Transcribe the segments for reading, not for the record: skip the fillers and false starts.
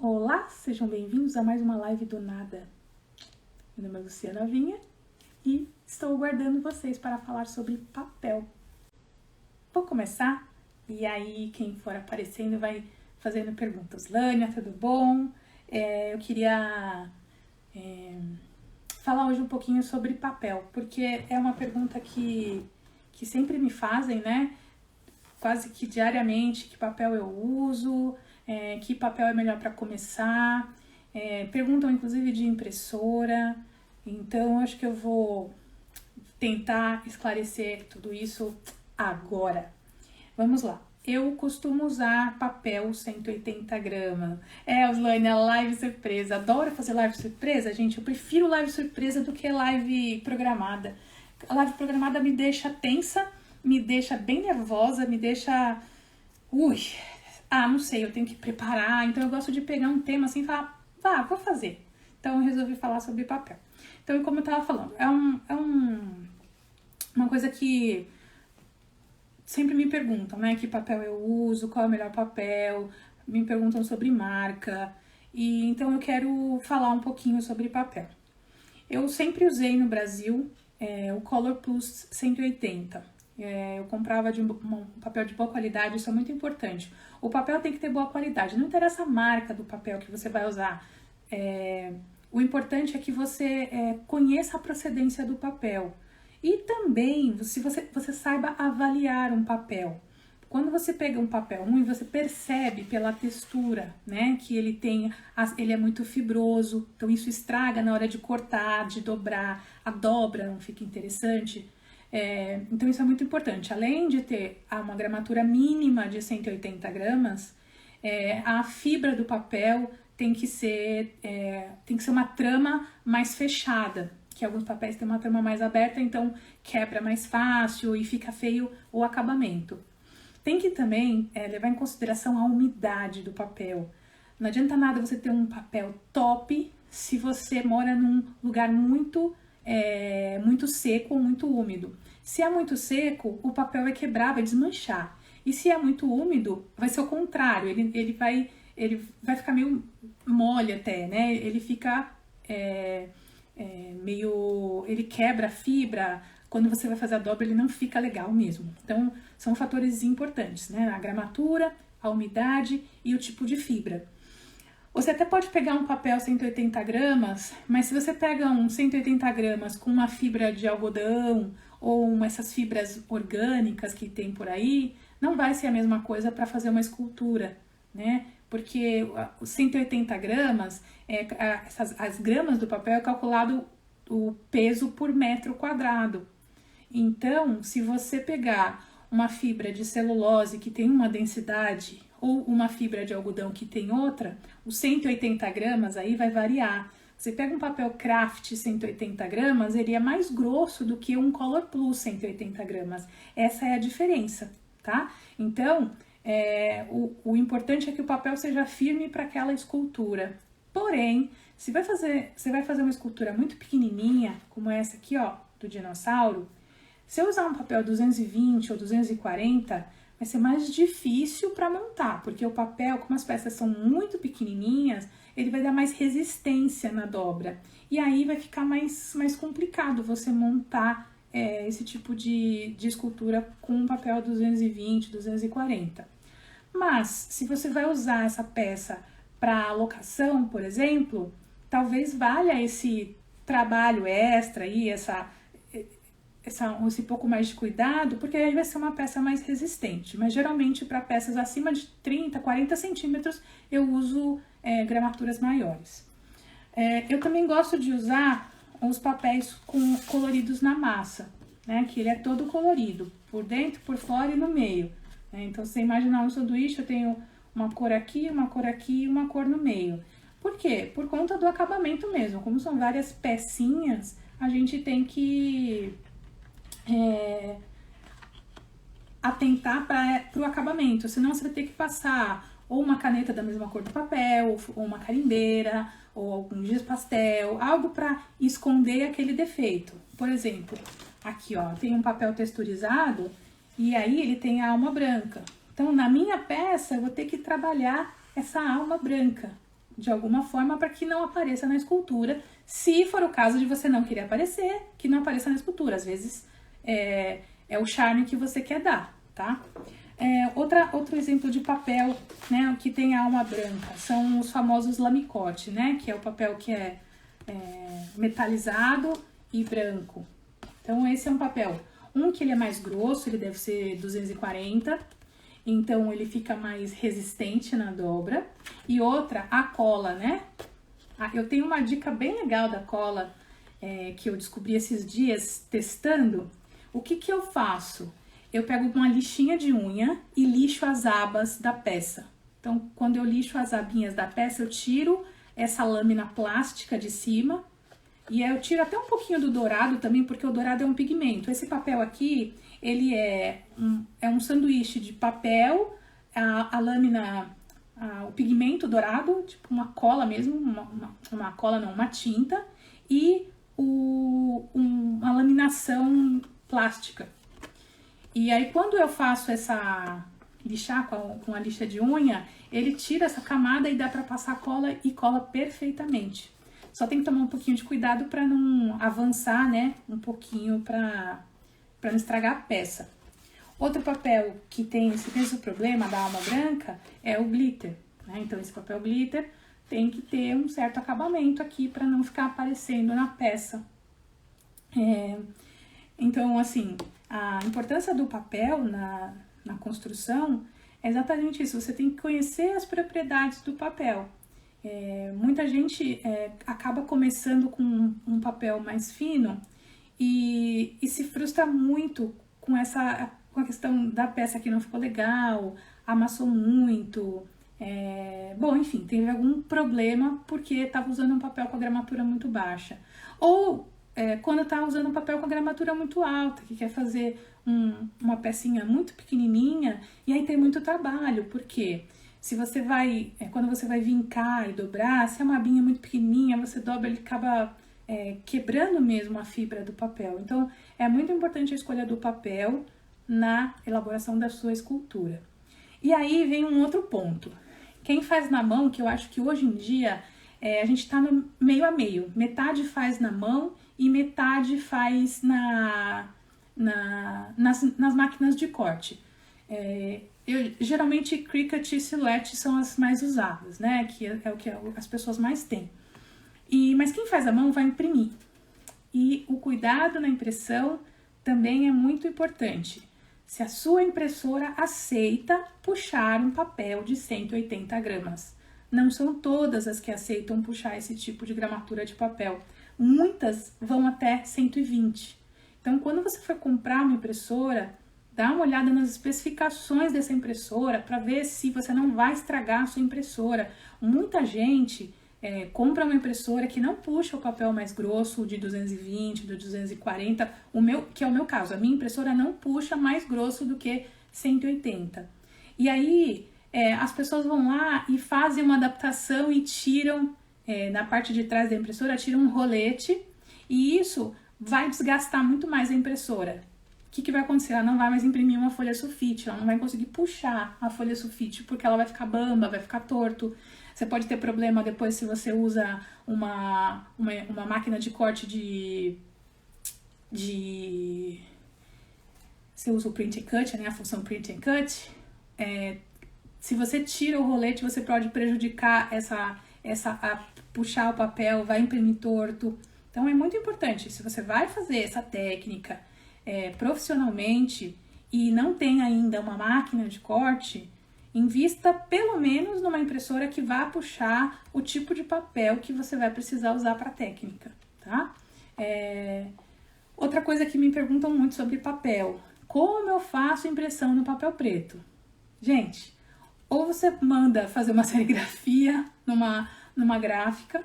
Olá, sejam bem-vindos a mais uma live do Nada. Meu nome é Luciana Vinha e estou aguardando vocês para falar sobre papel. Vou começar e aí quem for aparecendo vai fazendo perguntas. Lânia, tudo bom? Eu queria falar hoje um pouquinho sobre papel, porque é uma pergunta que sempre me fazem, né? Quase que diariamente, que papel eu uso, que papel é melhor para começar, perguntam inclusive de impressora, então acho que eu vou tentar esclarecer tudo isso agora. Vamos lá. Eu costumo usar papel 180 gramas. Oslane, a live surpresa. Adoro fazer live surpresa, gente. Eu prefiro live surpresa do que live programada. A live programada me deixa tensa, me deixa bem nervosa, me deixa... não sei, eu tenho que preparar. Então eu gosto de pegar um tema assim e falar, vou fazer. Então eu resolvi falar sobre papel. Então, como eu tava falando, uma coisa que sempre me perguntam, né? Que papel eu uso, qual é o melhor papel, me perguntam sobre marca. E então eu quero falar um pouquinho sobre papel. Eu sempre usei no Brasil o Color Plus 180. Eu comprava de um papel de boa qualidade, isso é muito importante. O papel tem que ter boa qualidade, não interessa a marca do papel que você vai usar. O importante é que você conheça a procedência do papel. E também, se você saiba avaliar um papel. Quando você pega um papel ruim, você percebe pela textura, né, que ele é muito fibroso, então isso estraga na hora de cortar, de dobrar, a dobra não fica interessante. Então isso é muito importante. Além de ter uma gramatura mínima de 180 gramas, a fibra do papel tem que ser uma trama mais fechada, que alguns papéis têm uma trama mais aberta, então quebra mais fácil e fica feio o acabamento. Tem que também levar em consideração a umidade do papel. Não adianta nada você ter um papel top se você mora num lugar muito seco ou muito úmido. Se é muito seco, o papel vai quebrar, vai desmanchar. E se é muito úmido, vai ser o contrário, ele vai ficar meio mole até, né? Ele fica ele quebra a fibra, quando você vai fazer a dobra ele não fica legal mesmo. Então são fatores importantes, né? A gramatura, a umidade e o tipo de fibra. Você até pode pegar um papel 180 gramas, mas se você pega um 180 gramas com uma fibra de algodão ou essas fibras orgânicas que tem por aí, não vai ser a mesma coisa para fazer uma escultura, né? Porque os 180 gramas, as gramas do papel é calculado o peso por metro quadrado. Então, se você pegar uma fibra de celulose que tem uma densidade ou uma fibra de algodão que tem outra, os 180 gramas aí vai variar. Você pega um papel craft 180 gramas, ele é mais grosso do que um Color Plus 180 gramas. Essa é a diferença, tá? Então, o importante é que o papel seja firme para aquela escultura. Porém, se você vai fazer uma escultura muito pequenininha, como essa aqui, ó, do dinossauro, se eu usar um papel 220 ou 240, vai ser mais difícil para montar, porque o papel, como as peças são muito pequenininhas, ele vai dar mais resistência na dobra. E aí vai ficar mais complicado você montar esse tipo de escultura com um papel 220, 240. Mas, se você vai usar essa peça para locação, por exemplo, talvez valha esse trabalho extra aí, esse pouco mais de cuidado, porque aí vai ser uma peça mais resistente. Mas geralmente para peças acima de 30, 40 centímetros eu uso gramaturas maiores. Eu também gosto de usar os papéis coloridos na massa, né? Que ele é todo colorido, por dentro, por fora e no meio. Então, se você imaginar um sanduíche, eu tenho uma cor aqui e uma cor no meio. Por quê? Por conta do acabamento mesmo. Como são várias pecinhas, a gente tem que atentar para o acabamento, senão você vai ter que passar ou uma caneta da mesma cor do papel, ou uma carimbeira, ou algum giz pastel, algo para esconder aquele defeito. Por exemplo, aqui ó, tem um papel texturizado e aí ele tem a alma branca. Então, na minha peça, eu vou ter que trabalhar essa alma branca, de alguma forma para que não apareça na escultura, se for o caso de você não querer aparecer, que não apareça na escultura. Às vezes é o charme que você quer dar, tá? Outro exemplo de papel, né, que tem a alma branca, são os famosos lamicote, né, que é o papel que é metalizado e branco. Então esse é um papel, que ele é mais grosso, ele deve ser 240, então ele fica mais resistente na dobra. E outra, a cola, né? Eu tenho uma dica bem legal da cola, que eu descobri esses dias testando. O que eu faço? Eu pego uma lixinha de unha e lixo as abas da peça. Então, quando eu lixo as abinhas da peça, eu tiro essa lâmina plástica de cima. E aí eu tiro até um pouquinho do dourado também, porque o dourado é um pigmento. Esse papel aqui, ele é um sanduíche de papel, a lâmina, o pigmento dourado, tipo uma cola mesmo, uma cola não, uma tinta, e uma laminação plástica. E aí quando eu faço lixar com a lixa de unha, ele tira essa camada e dá pra passar cola e cola perfeitamente. Só tem que tomar um pouquinho de cuidado para não avançar, né, um pouquinho para não estragar a peça. Outro papel que tem esse mesmo problema da alma branca é o glitter, né? Então esse papel glitter tem que ter um certo acabamento aqui para não ficar aparecendo na peça. Então, assim, a importância do papel na construção é exatamente isso. Você tem que conhecer as propriedades do papel. Muita gente acaba começando com um papel mais fino e se frustra muito com a questão da peça que não ficou legal, amassou muito, bom, enfim, teve algum problema porque estava usando um papel com a gramatura muito baixa. Ou quando está usando um papel com a gramatura muito alta, que quer fazer uma pecinha muito pequenininha e aí tem muito trabalho, porque se você quando você vai vincar e dobrar, se é uma abinha muito pequenininha, você dobra, ele acaba quebrando mesmo a fibra do papel. Então, é muito importante a escolha do papel na elaboração da sua escultura. E aí vem um outro ponto. Quem faz na mão, que eu acho que hoje em dia a gente está no meio a meio. Metade faz na mão e metade faz nas máquinas de corte. Geralmente Cricut e Silhouette são as mais usadas, né? Que é o que as pessoas mais têm. Mas quem faz à mão vai imprimir. E o cuidado na impressão também é muito importante. Se a sua impressora aceita puxar um papel de 180 gramas. Não são todas as que aceitam puxar esse tipo de gramatura de papel. Muitas vão até 120. Então, quando você for comprar uma impressora, dá uma olhada nas especificações dessa impressora para ver se você não vai estragar a sua impressora. Muita gente compra uma impressora que não puxa o papel mais grosso, de 220, de 240, que é o meu caso. A minha impressora não puxa mais grosso do que 180. E aí, as pessoas vão lá e fazem uma adaptação e tiram, na parte de trás da impressora, tiram um rolete, e isso vai desgastar muito mais a impressora. O que vai acontecer? Ela não vai mais imprimir uma folha sulfite, ela não vai conseguir puxar a folha sulfite, porque ela vai ficar bamba, vai ficar torto. Você pode ter problema depois se você usa uma máquina de corte você usa o print and cut, né, a função print and cut. Se você tira o rolete, você pode prejudicar a puxar o papel, vai imprimir torto. Então é muito importante, se você vai fazer essa técnica profissionalmente e não tem ainda uma máquina de corte, invista pelo menos numa impressora que vá puxar o tipo de papel que você vai precisar usar para a técnica, tá? Outra coisa que me perguntam muito sobre papel: como eu faço impressão no papel preto? Gente, ou você manda fazer uma serigrafia numa gráfica,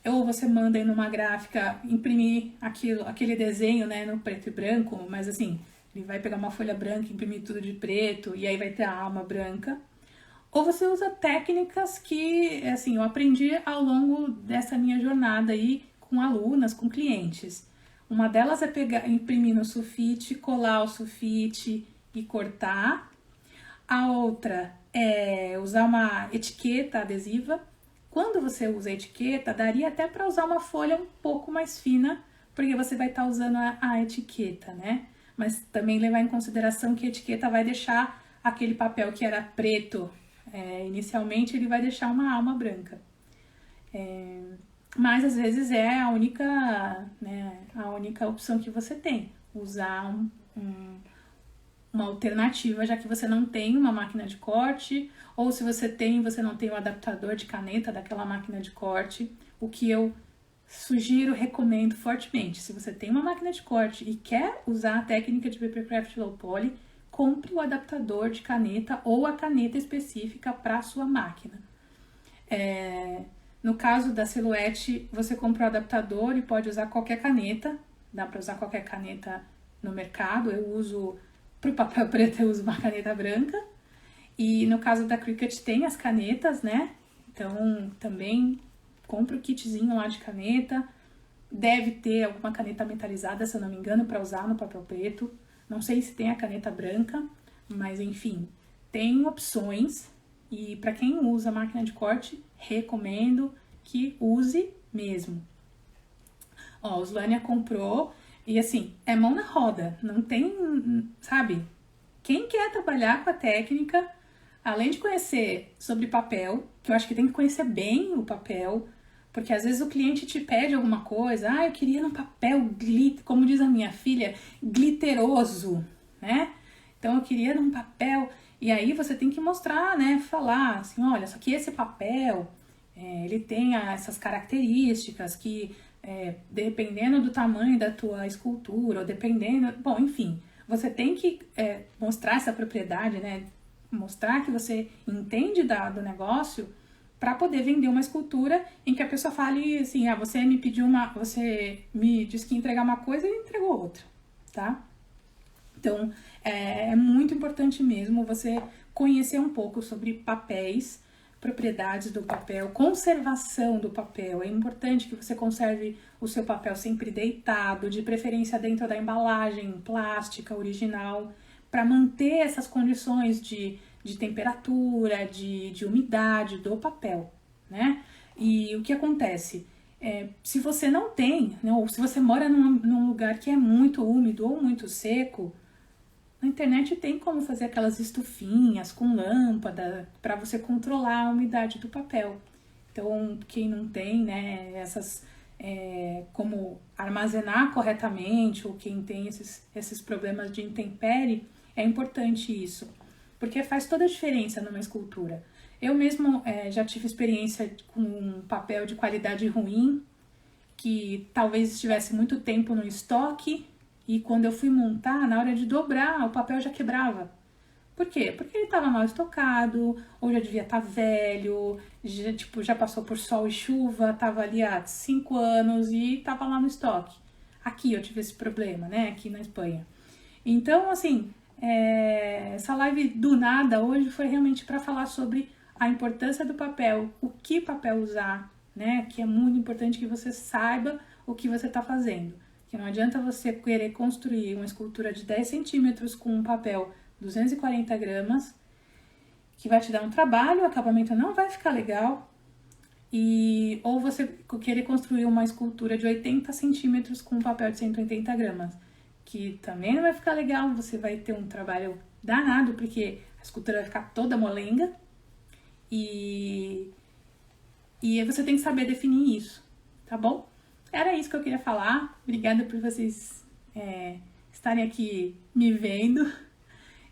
ou você manda ir numa gráfica imprimir aquele desenho, né, no preto e branco, mas assim, ele vai pegar uma folha branca, imprimir tudo de preto, e aí vai ter a alma branca. Ou você usa técnicas que, assim, eu aprendi ao longo dessa minha jornada aí com alunas, com clientes. Uma delas é imprimir no sulfite, colar o sulfite e cortar. A outra é usar uma etiqueta adesiva Quando você usa a etiqueta, daria até para usar uma folha um pouco mais fina, porque você vai estar usando a etiqueta, né? Mas também levar em consideração que a etiqueta vai deixar aquele papel que era preto inicialmente, ele vai deixar uma alma branca. Mas às vezes é a única opção que você tem, usar uma alternativa, já que você não tem uma máquina de corte, ou se você tem, você não tem o adaptador de caneta daquela máquina de corte, o que eu sugiro, recomendo fortemente. Se você tem uma máquina de corte e quer usar a técnica de Papercraft Low Poly, compre o adaptador de caneta ou a caneta específica para a sua máquina. No caso da Silhouette, você compra o adaptador e pode usar qualquer caneta. Dá para usar qualquer caneta no mercado. Eu uso, para o papel preto, eu uso uma caneta branca. E no caso da Cricut tem as canetas, né? Então, também compra o kitzinho lá de caneta. Deve ter alguma caneta metalizada, se eu não me engano, para usar no papel preto. Não sei se tem a caneta branca, mas enfim, tem opções. E para quem usa máquina de corte, recomendo que use mesmo. Ó, o Slânia comprou e assim, é mão na roda, não tem, sabe? Quem quer trabalhar com a técnica, além de conhecer sobre papel, que eu acho que tem que conhecer bem o papel, porque às vezes o cliente te pede alguma coisa, eu queria num papel glitter, como diz a minha filha, glitteroso, né? Então eu queria num papel, e aí você tem que mostrar, né, falar assim, olha, só que esse papel, ele tem essas características que, dependendo do tamanho da tua escultura, ou dependendo, bom, enfim, você tem que mostrar essa propriedade, né, mostrar que você entende do negócio, para poder vender uma escultura em que a pessoa fale assim, você me disse que ia entregar uma coisa e entregou outra, tá? Então, é muito importante mesmo você conhecer um pouco sobre papéis, propriedades do papel, conservação do papel. É importante que você conserve o seu papel sempre deitado, de preferência dentro da embalagem plástica original, para manter essas condições de temperatura, de umidade do papel, né? E o que acontece? Se você não tem, né, ou se você mora num lugar que é muito úmido ou muito seco, na internet tem como fazer aquelas estufinhas com lâmpada para você controlar a umidade do papel. Então, quem não tem, né, como armazenar corretamente, ou quem tem esses problemas de intempérie, é importante isso, porque faz toda a diferença numa escultura. Eu mesmo já tive experiência com um papel de qualidade ruim, que talvez estivesse muito tempo no estoque, e quando eu fui montar, na hora de dobrar, o papel já quebrava. Por quê? Porque ele estava mal estocado, ou já devia estar velho, já passou por sol e chuva, estava ali há 5 anos e estava lá no estoque. Aqui eu tive esse problema, né? Aqui na Espanha. Então, assim, essa live do nada hoje foi realmente para falar sobre a importância do papel, o que papel usar, né? Que é muito importante que você saiba o que você está fazendo. Que não adianta você querer construir uma escultura de 10 centímetros com um papel 240 gramas, que vai te dar um trabalho, o acabamento não vai ficar legal, ou você querer construir uma escultura de 80 centímetros com um papel de 180 gramas, que também não vai ficar legal, você vai ter um trabalho danado, porque a escultura vai ficar toda molenga, e você tem que saber definir isso, tá bom? Era isso que eu queria falar. Obrigada por vocês estarem aqui me vendo.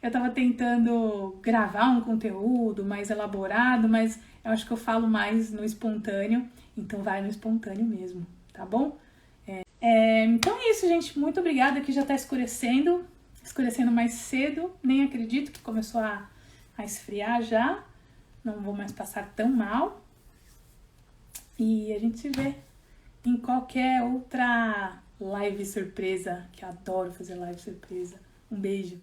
Eu tava tentando gravar um conteúdo mais elaborado, mas eu acho que eu falo mais no espontâneo, então vai no espontâneo mesmo, tá bom? Então é isso, gente. Muito obrigada, que já tá escurecendo mais cedo. Nem acredito que começou a esfriar já. Não vou mais passar tão mal. E a gente se vê em qualquer outra live surpresa, que eu adoro fazer live surpresa. Um beijo!